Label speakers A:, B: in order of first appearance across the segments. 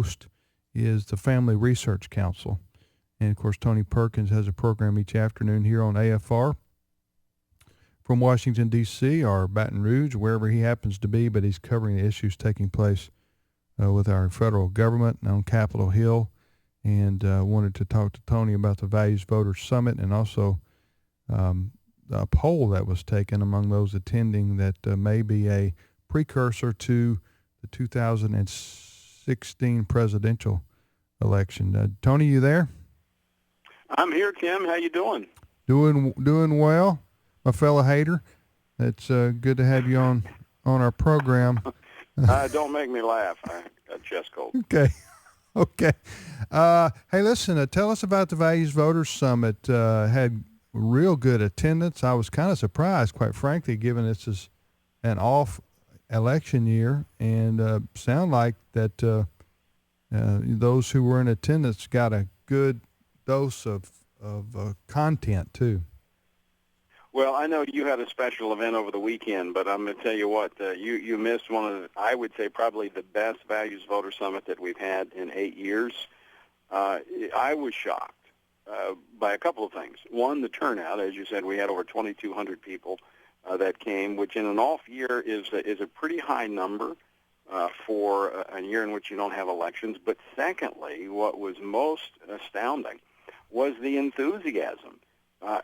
A: host is the Family Research Council. And, of course, Tony Perkins has a program each afternoon here on AFR from Washington, D.C., or Baton Rouge, wherever he happens to be, but he's covering the issues taking place with our federal government on Capitol Hill. And wanted to talk to Tony about the Values Voters Summit and also a poll that was taken among those attending that may be a precursor to the 2016 presidential election. Tony, you there?
B: I'm here, Tim. How you doing?
A: Doing well, my fellow hater. It's good to have you on our program.
B: Don't make me laugh. I got chest cold.
A: Okay. Hey, listen, tell us about the Values Voters Summit. Had real good attendance. I was kind of surprised, quite frankly, given this is an off election year, and sound like that those who were in attendance got a good dose of content, too.
B: Well, I know you had a special event over the weekend, but I'm going to tell you what, you missed one of the, I would say, probably the best Values Voter Summit that we've had in 8 years. I was shocked by a couple of things. One, the turnout. As you said, we had over 2,200 people that came, which in an off year is a pretty high number for a year in which you don't have elections. But secondly, what was most astounding was the enthusiasm.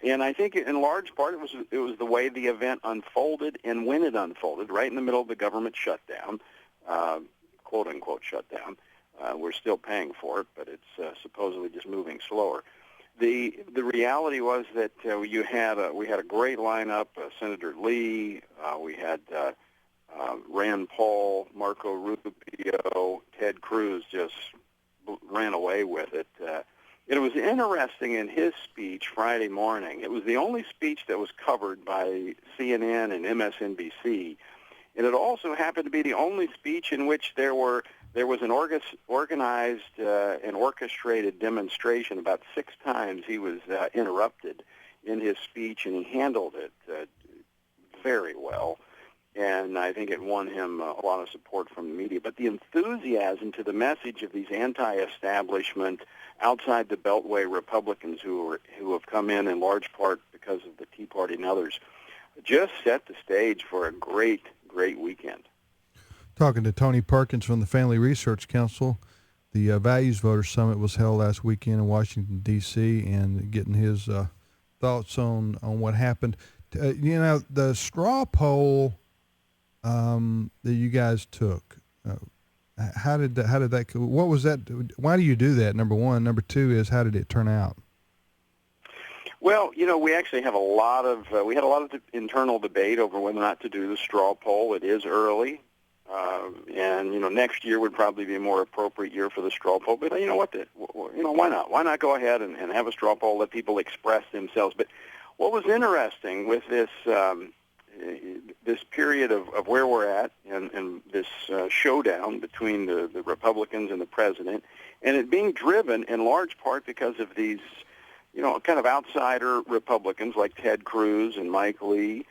B: And I think in large part it was the way the event unfolded and when it unfolded, right in the middle of the government shutdown, quote-unquote shutdown. We're still paying for it, but it's supposedly just moving slower. The reality was that we had a great lineup, Senator Lee, we had Rand Paul, Marco Rubio, Ted Cruz just ran away with it. It was interesting in his speech Friday morning. It was the only speech that was covered by CNN and MSNBC, and it also happened to be the only speech in which there was an organized and orchestrated demonstration. About 6 times he was interrupted in his speech, and he handled it very well. And I think it won him a lot of support from the media. But the enthusiasm to the message of these anti-establishment, outside the Beltway Republicans who have come in large part because of the Tea Party and others, just set the stage for a great, great weekend.
A: Talking to Tony Perkins from the Family Research Council. The Values Voter Summit was held last weekend in Washington, D.C., and getting his thoughts on what happened. The straw poll that you guys took, how did that, what was that, why do you do that, number one? Number two is, how did it turn out?
B: Well, we actually have we had a lot of internal debate over whether or not to do the straw poll. It is early, and next year would probably be a more appropriate year for the straw poll. But why not? Why not go ahead and have a straw poll, let people express themselves? But what was interesting with this period of where we're at and this showdown between the Republicans and the president, and it being driven in large part because of these, kind of outsider Republicans like Ted Cruz and Mike Lee.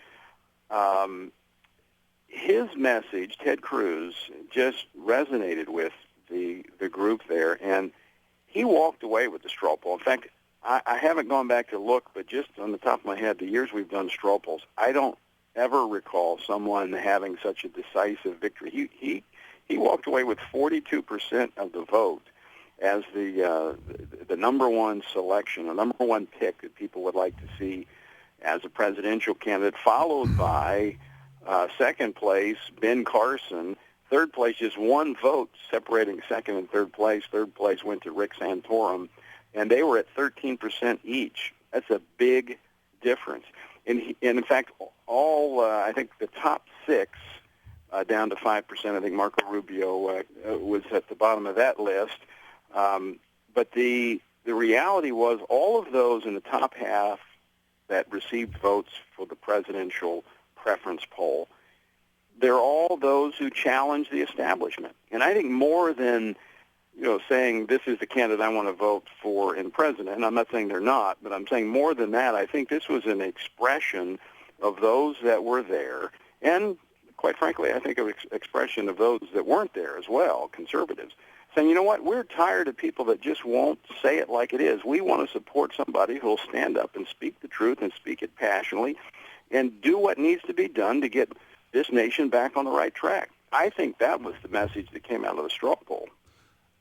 B: His message, Ted Cruz, just resonated with the group there, and he walked away with the straw poll. In fact, I haven't gone back to look, but just on the top of my head, the years we've done straw polls, I don't ever recall someone having such a decisive victory. He walked away with 42% of the vote as the number one selection, the number one pick that people would like to see as a presidential candidate, followed by second place, Ben Carson. Third place, just one vote separating second and third place. Third place went to Rick Santorum, and they were at 13% each. That's a big difference. And in fact, I think the top 6 down to 5%. I think Marco Rubio was at the bottom of that list. But the reality was all of those in the top half that received votes for the presidential preference poll, they're all those who challenge the establishment. And I think more than saying this is the candidate I want to vote for in president, and I'm not saying they're not, but I'm saying more than that, I think this was an expression of those that were there, and quite frankly, I think an expression of those that weren't there as well, conservatives, saying, you know what, we're tired of people that just won't say it like it is. We want to support somebody who will stand up and speak the truth and speak it passionately and do what needs to be done to get this nation back on the right track. I think that was the message that came out of the straw poll.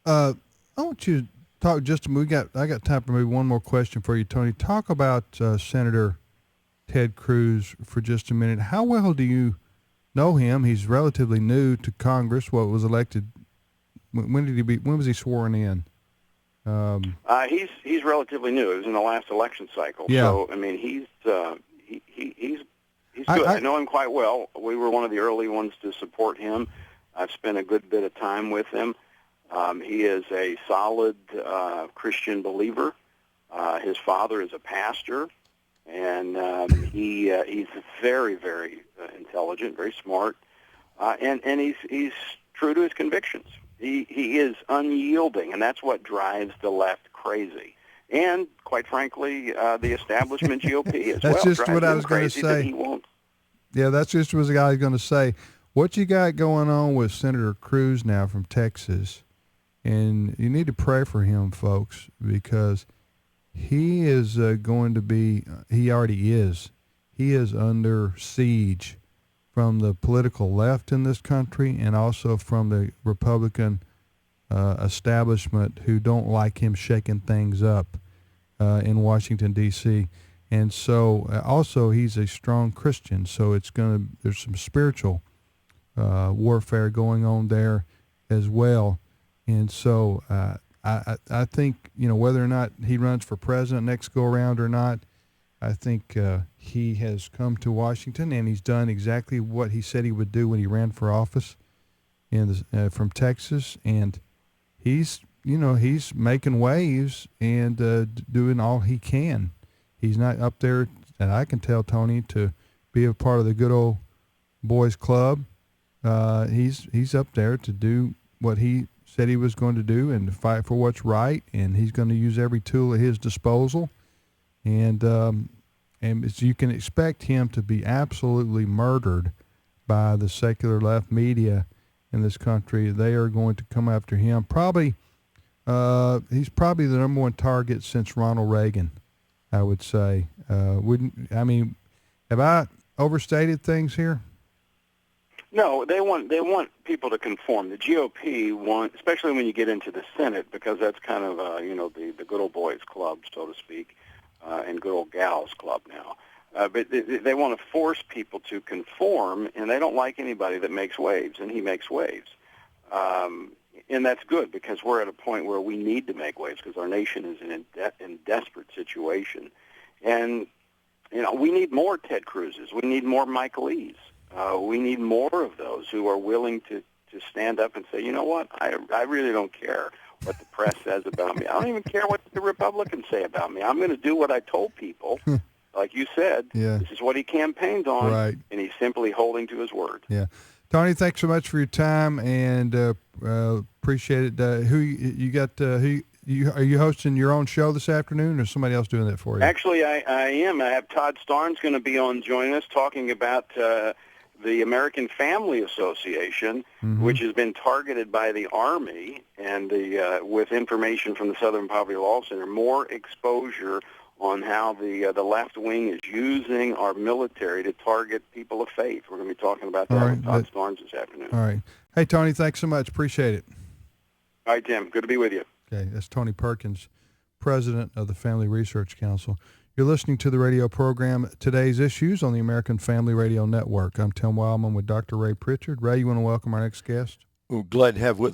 A: I want you to talk just a minute. I got time for maybe one more question for you, Tony. Talk about Senator Ted Cruz for just a minute. How well do you know him? He's relatively new to Congress. Was elected? When was he sworn in?
B: He's relatively new. It was in the last election cycle.
A: Yeah.
B: So I mean, he's good. I know him quite well. We were one of the early ones to support him. I've spent a good bit of time with him. He is a solid Christian believer. His father is a pastor, and he's very, very intelligent, very smart, and he's true to his convictions. He is unyielding, and that's what drives the left crazy. And quite frankly, the establishment GOP as well.
A: That's just what I was going to say.
B: He won't.
A: Yeah, that's just what I was going to say. What you got going on with Senator Cruz now from Texas, and you need to pray for him, folks, because he is going to be, he already is, he is under siege from the political left in this country and also from the Republican establishment who don't like him shaking things up in Washington, D.C., and so also he's a strong Christian, so there's some spiritual warfare going on there as well. And so I think, whether or not he runs for president next go around or not, I think he has come to Washington and he's done exactly what he said he would do when he ran for office from Texas. And he's making waves and doing all he can. He's not up there, and I can tell, Tony, to be a part of the good old boys club. He's up there to do what he said he was going to do and to fight for what's right, and he's going to use every tool at his disposal. And you can expect him to be absolutely murdered by the secular left media in this country. They are going to come after him. He's probably the number one target since Ronald Reagan, I would say. Have I overstated things here?
B: No, they want people to conform. The GOP want, especially when you get into the Senate, because that's kind of the good old boys club, so to speak, and good old gals club now. But they want to force people to conform, and they don't like anybody that makes waves, and he makes waves. And that's good, because we're at a point where we need to make waves because our nation is in desperate situation. And, we need more Ted Cruzes. We need more Mike Lees. We need more of those who are willing to stand up and say, you know what, I really don't care what the press says about me. I don't even care what the Republicans say about me. I'm going to do what I told people. Like you said,
A: yeah.
B: This is what he campaigned on,
A: right. And
B: he's simply holding to his word.
A: Yeah. Tony, thanks so much for your time, and appreciate it. Are you hosting your own show this afternoon, or somebody else doing that for you?
B: Actually, I am. I have Todd Starnes going to be on joining us talking about the American Family Association, mm-hmm. which has been targeted by the Army and with information from the Southern Poverty Law Center, more exposure on how the left wing is using our military to target people of faith. We're going to be talking about that with Todd Starnes this afternoon.
A: All right. Hey, Tony, thanks so much. Appreciate it.
B: All right, Tim. Good to be with you.
A: Okay, that's Tony Perkins, president of the Family Research Council. You're listening to the radio program Today's Issues on the American Family Radio Network. I'm Tim Wildman with Dr. Ray Pritchard. Ray, you want to welcome our next guest?
C: Well, glad to have with